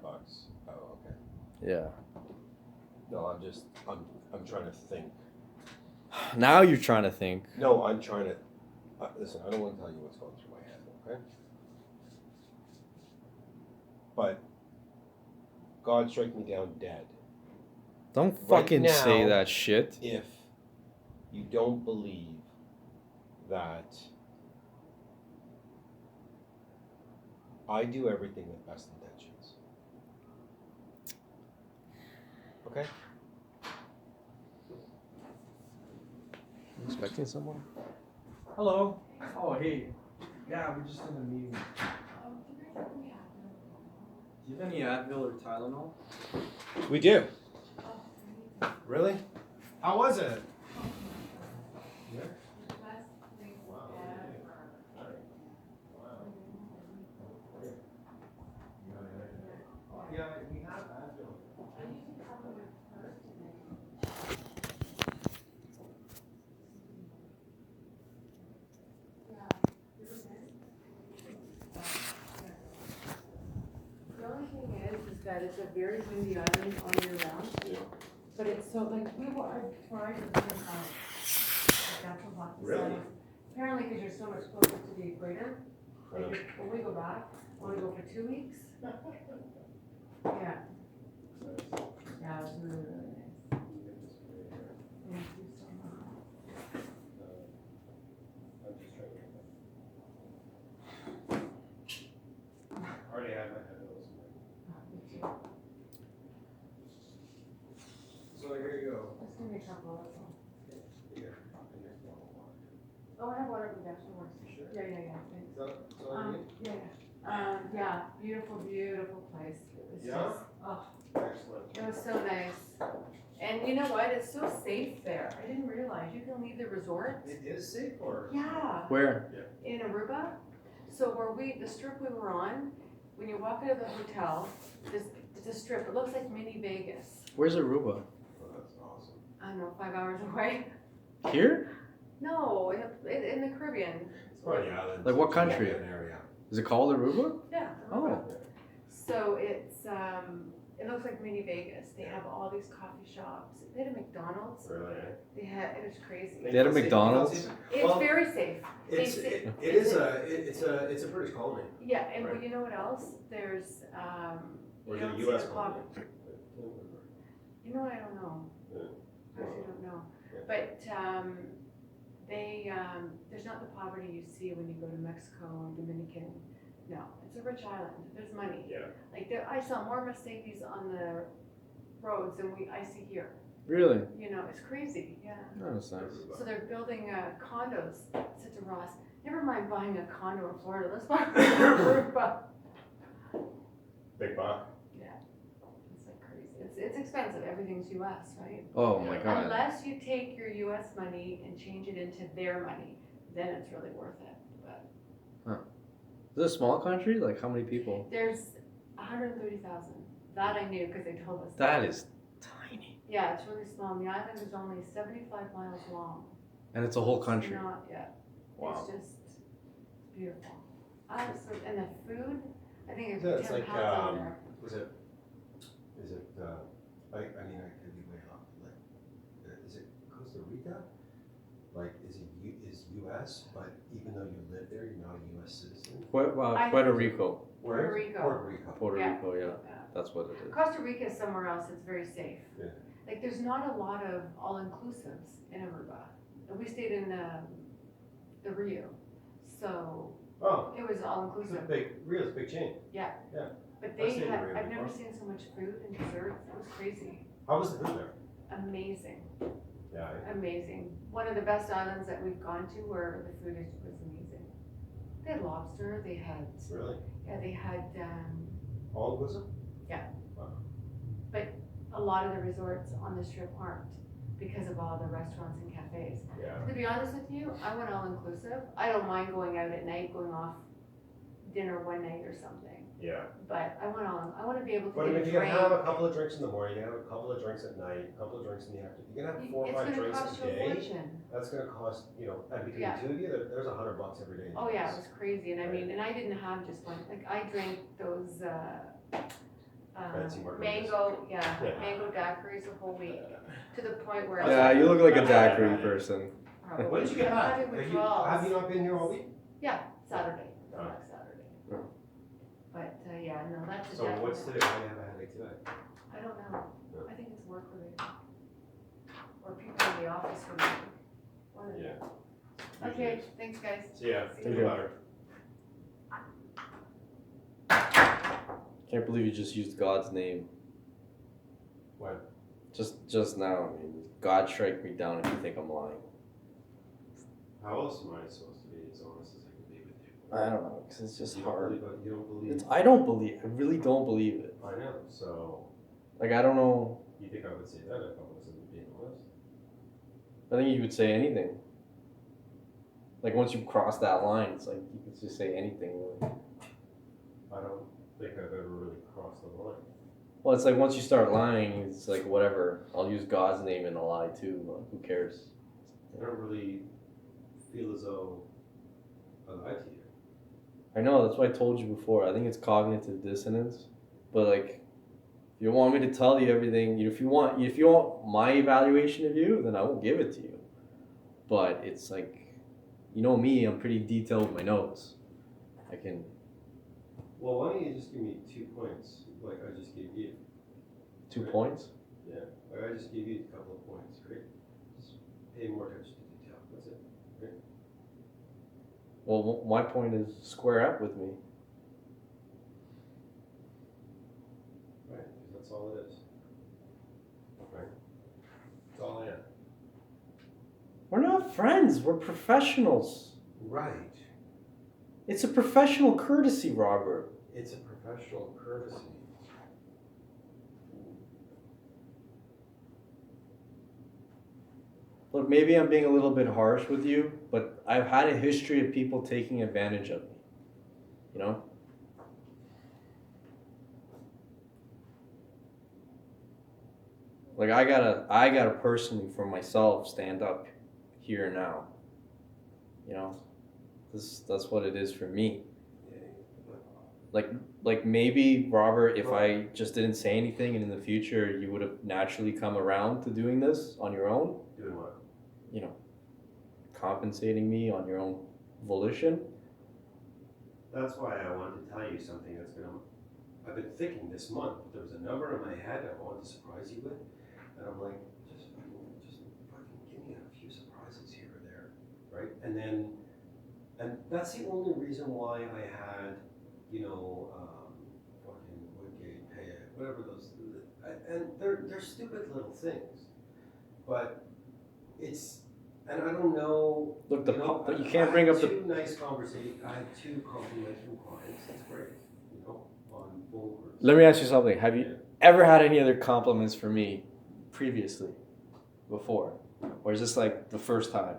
Oh, okay. Yeah. No, I'm trying to think. Now you're trying to think. No, I'm trying to. Listen, I don't want to tell you what's going through my head, okay? But God strike me down dead Don't Right fucking now- say that shit. if you don't believe that I do everything with best intentions. Okay? Expecting someone? Hello. Oh, hey. Yeah, we're just in a meeting. Do you have any Advil or Tylenol? We do. Really? How was it? Yeah. Yeah, we have Advil. The only thing is that it's a very windy island all year round, Yeah. but it's so, like, I tried to think of, natural hot sun. Really? Apparently, because you're so much closer to the equator, like, when we go back, I wanna go for 2 weeks. Yeah. Yeah, it was really, really nice. Thank you so much. I'm just trying to. Already had my Advil. Me too. So here you go. Just give me a couple, that's all. Here. Oh, I have water in the dash, no worries. Sure. Yeah, thanks. So you need? Yeah, beautiful, beautiful place. It was Yeah? just, oh, Excellent. it was so nice. And you know what? It's so safe there. I didn't realize you can leave the resort. It is safe for. Yeah, Where? in Aruba. So the strip we were on, when you walk out of the hotel, it's a strip. It looks like mini Vegas. Where's Aruba? Oh, that's awesome. I don't know, 5 hours away. Here? No, in the Caribbean. It's part of the island. Like what country? Area. Is it called Aruba? Yeah. Oh. So it's it looks like mini Vegas. They have all these coffee shops. They had a McDonald's. Really? They had it was crazy. They had a McDonald's? It's Well, very safe. It's a British colony. Yeah, and Right. you know what else? There's Or you is it don't a see U.S. the colony? You know what? I don't know. Yeah. Actually, don't know. Yeah. But they there's not the poverty you see when you go to Mexico or Dominican. No, it's a rich island. There's money. Yeah. Like I saw more Mercedes on the roads than I see here. Really? You know, it's crazy. Yeah. Oh, that's nice. So they're building condos. Said to Ross, never mind buying a condo in Florida. Let's buy Aruba. Big buck. Yeah, it's like crazy. It's expensive. Everyth's U.S., right? Oh my god. Unless you take your U.S. money and change it into their money, then it's really worth it. But Is it a small country? Like how many people? there's 130,000. That I knew because they told us. That is tiny. Yeah, it's really small. And the island is only 75 miles long. And it's a whole country. It's not, yeah. Wow. It's just beautiful. Absolutely. And the food, I think Yeah, it's it's 10 like, pounds on there. Is it, I mean, I could be way off, like, is it Costa Rica? Like, is US, but even though you live there, you're not a US citizen? Puerto Rico. Puerto Rico. Puerto Rico. Puerto Yeah. Rico, yeah. Yeah. That's what it is. Costa Rica is somewhere else that's very safe. Yeah. Like there's not a lot of all-inclusives in Aruba. And we stayed in the Rio, so Oh, it was it's a all-inclusive. Rio's a big chain. But I they stayed in had, Rio I've never before. seen so much food and desserts. It was crazy. How was the food there? Amazing, Yeah, amazing. One of the best islands that we've gone to where the food was amazing. They had lobster, they had, really? yeah, they had All inclusive? a lot of the resorts on the strip aren't because of all the restaurants and cafes. Yeah. To be honest with you, I went all inclusive. I don't mind going out at night, going off dinner one night or something. Yeah. But I want to be able to But I get mean, a if you can drink. have a couple of drinks in the morning, you can have a couple of drinks at night, a couple of drinks in the afternoon. You can have 4 or 5 It's gonna drinks cost a you a day. fortune. That's gonna cost, and between Yeah. the two of you, there's $100 every day. in Oh yeah, it gas. was crazy. And I mean, and I didn't have just one. Like I drank those Fancy margaritas. mango mango daiquiris the whole week to the point where Yeah, you look like a daiquiri person. Probably. When did you get I'm back? having Have withdrawals. you not been here all week? Yeah, Saturday. Oh. Next Saturday. Oh. But yeah, no, that's a So what's definite. today? Why do you have a headache today? I don't know. No. I think it's work related. Or people in the office related. One of them. Okay, thanks guys. See ya. See Feel ya. better. Can't believe you just used God's name. What? Just now. I mean, God strike me down if you think I'm lying. How else am I supposed to be as honest as I can be with you? I don't know, because it's just You don't hard. believe it, you don't believe. I don't believe. I really don't believe it. I know. So Like I don't know. you think I would say that if I wasn't being honest? I think you would say anything. Like once you cross that line, it's like you could just say anything. Really. I don't think I've ever really crossed the line. Well, it's like once you start lying, it's like whatever. I'll use God's name in a lie too. Like, who cares? I don't really feel as though I lied to you. I know. That's what I told you before. I think it's cognitive dissonance. But like, if you want me to tell you everything, if you want my evaluation of you, then I will give it to you. But it's like, you know me. I'm pretty detailed with my notes. I can. Well, why don't you just give me 2 points, like I just gave you? 2 points. Yeah, like I just gave you a couple of points, right? Just pay more attention to detail. That's it. Well, my point is square up with me. Right, because that's all it is. Right? That's all I am. We're not friends. We're professionals. Right. It's a professional courtesy, Robert. It's a professional courtesy. Look, maybe I'm being a little bit harsh with you, but I've had a history of people taking advantage of me. You know? Like I gotta personally for myself stand up here now. you know, that's what it is for me. Yeah, Like maybe, Robert, if I just didn't say anything and in the future you would have naturally come around to doing this on your own, doing what? you know, compensating me on your own volition. That's why I wanted to tell you something that's gonna. I've been thinking this month. There was a number in my head I wanted to surprise you with, and I'm like, just fucking give me a few surprises here or there, right? And that's the only reason why I had, fucking Woodgate, pay it, whatever those, and they're stupid little things, but it's. And I don't know. Look, but you I can't bring had up the. two nice conversations. I had two compliments from clients. That's great. On phone calls. Let me ask you something. Have you ever had any other compliments for me previously, before, or is this like the first time?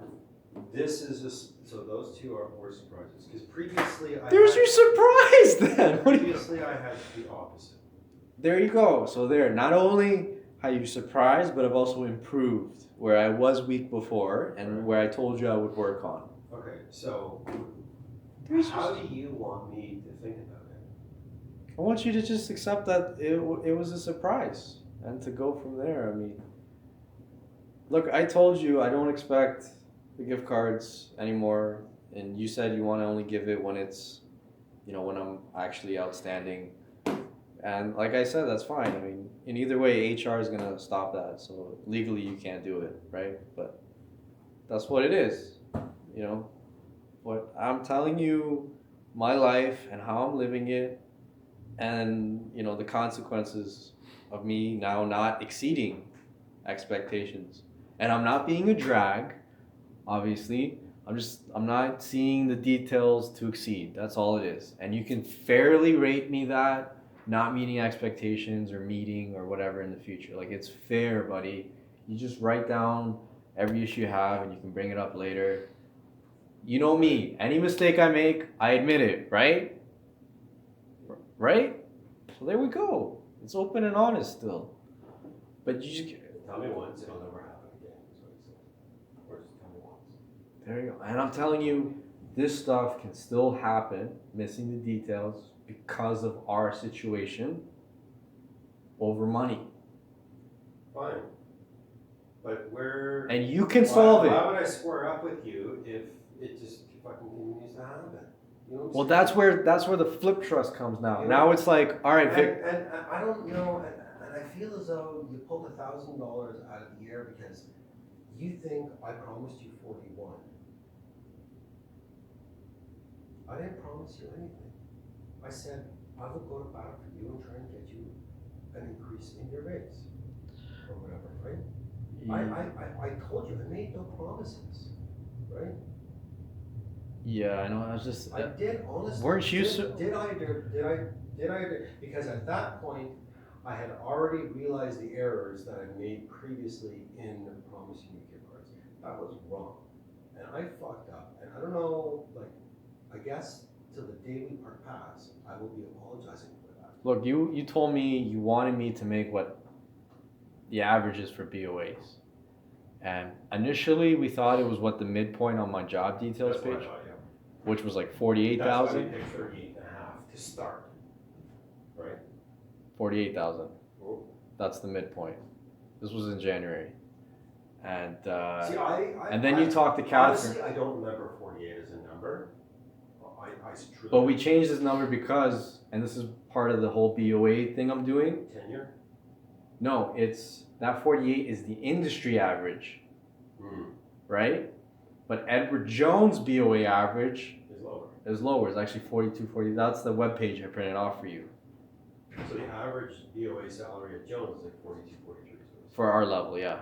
This is just so those two were surprises because previously I. There's your surprise then. What do you? Previously I had the opposite. There you go. So there, not only how you surprised, but I've also improved where I was weak before and Right. where I told you I would work on. Okay, so how do you want me to think about it? I want you to just accept that it was a surprise and to go from there. I mean, look, I told you I don't expect the gift cards anymore, and you said you want to only give it when it's, when I'm actually outstanding. And like I said, that's fine. I mean, in either way, HR is gonna stop that. So legally, you can't do it, right? But that's what it is, But I'm telling you my life and how I'm living it, and the consequences of me now not exceeding expectations. And I'm not being a drag, obviously. I'm not seeing the details to exceed. That's all it is. And you can fairly rate me that not meeting expectations or meeting or whatever in the future. Like, it's fair, buddy. You just write down every issue you have and you can bring it up later. You know me. Any mistake I make, I admit it, right? Right? So there we go. It's open and honest still. But you just Tell me once, it'll never happen again. Is what he said. Or just tell me once. there you go. And I'm telling you, this stuff can still happen, missing the details, because of our situation over money. Fine. But where. And you can solve Why it. would I square up with you if it just fucking continues to happen? You know what I'm Well, saying? that's where the flip trust comes now. You Now know, it's like, all right, Vic. And I don't know, and I feel as though you pulled $1,000 out of the air because you think I promised you 41. I didn't promise you anything. I said I would go to bat for you and try and get you an increase in your raise or whatever, right? I told you I made no promises, right? Yeah, I know. I was just. I did honestly. Weren't you Did I? Because at that point, I had already realized the errors that I made previously in promising you gift cards. That was wrong, and I fucked up. And I don't know, I guess till the day we part paths, I will be apologizing for that. Look, you told me you wanted me to make what the average is for BOAs. And initially, we thought it was what the midpoint on my job details That's what I page, thought, yeah. which was like That's 48,000. why we picked 38.5 to start, right? 48,000. Oh. That's the midpoint. This was in January. And See, and then you talked to Catherine. Honestly, I don't remember 48 as a number. I truly. But we changed this number because, and this is part of the whole BOA thing I'm doing. Tenure? No, it's that 48 is the industry average, right? But Edward Jones' BOA average Is lower. is lower. It's actually 42, 40. That's the webpage I printed off for you. So the average BOA salary at Jones is like 42, 43. For our level, yeah.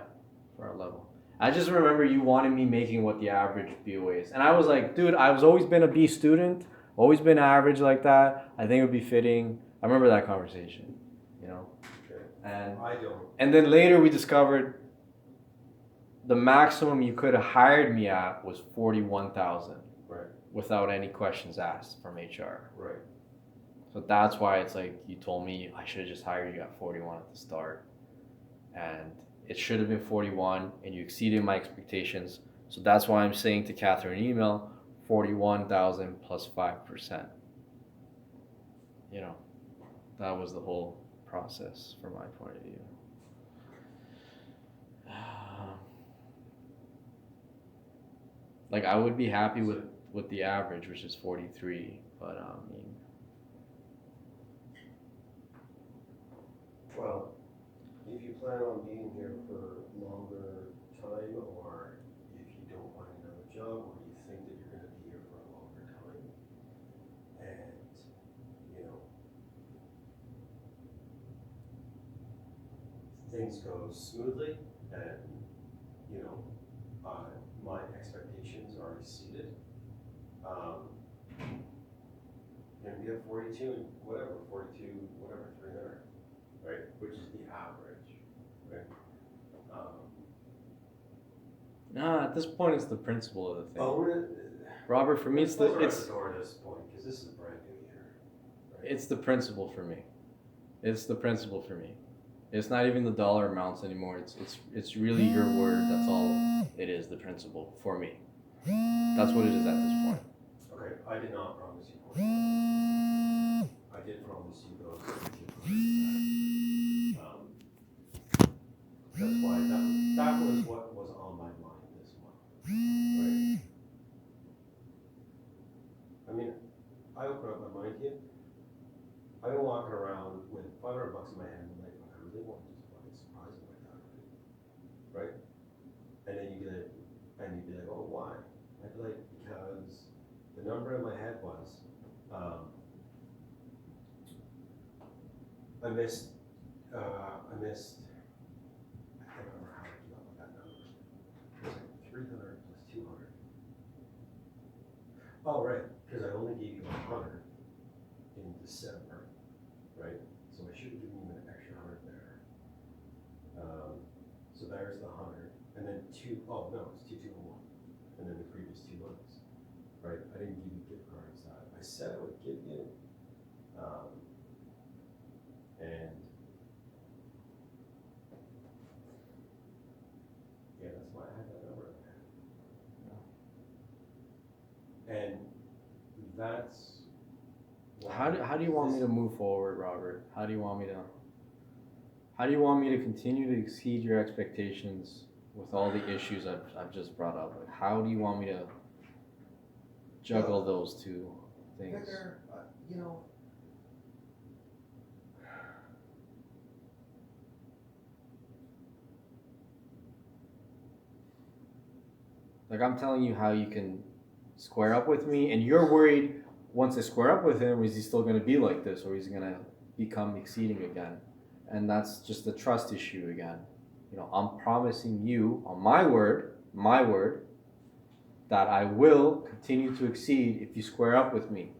For our level. I just remember you wanted me making what the average BOA is. And I was like, dude, I've always been a B student, always been average like that. I think it would be fitting. I remember that conversation, Okay. And I don't. and then later we discovered the maximum you could have hired me at was 41,000. Right. Without any questions asked from HR. Right. So that's why it's like you told me I should have just hired you at 41 at the start. And it should have been 41 and you exceeded my expectations. So that's why I'm saying to Catherine in email, 41,000 plus 5%. You know, that was the whole process from my point of view. Like I would be happy with the average, which is 43, but I mean, Well, if you plan on being here for longer time, or if you don't find another job, or you think that you're gonna be here for a longer time, and, you know, things go smoothly, and, you know, my expectations are exceeded, and we have 42 and whatever, 42, whatever, 300, right, which is the average, right? nah. At this point, it's the principle of the thing. Oh, Robert, for me, it's the door at this point, because this is a brand new year. Right? it's the principle for me. It's the principle for me. It's not even the dollar amounts anymore. It's really your word. That's all it is. The principle for me. That's what it is at this point. Okay, I did not promise you 40. I did promise you those 200. That's why that was what was on my mind this month. Right? I mean, I open up my mind here. I've been walking around with $500 in my hand, and like, I really want to just fucking surprise him like that, right? And then you'd be like, oh, why? I'd be like, because the number in my head was, I missed, I can't remember how I came up with that number. It was like 300 plus 200. Oh, right, because I only gave you 100 in December, right? So I should have given you an extra 100 there. So there's the 100, and then it's 221, and then the previous 2 months, right? I didn't give you gift cards that I said I would give you, and yeah, that's why I had that number in my head. And that's How do you want me to move forward, Robert? How do you want me to continue to exceed your expectations with all the issues I've just brought up? Like, how do you want me to juggle those two things? Victor, you know, Like, I'm telling you how you can square up with me, and you're worried once I square up with him, is he still going to be like this, or he's going to become exceeding again? And that's just a trust issue again. You know, I'm promising you on my word, that I will continue to exceed if you square up with me.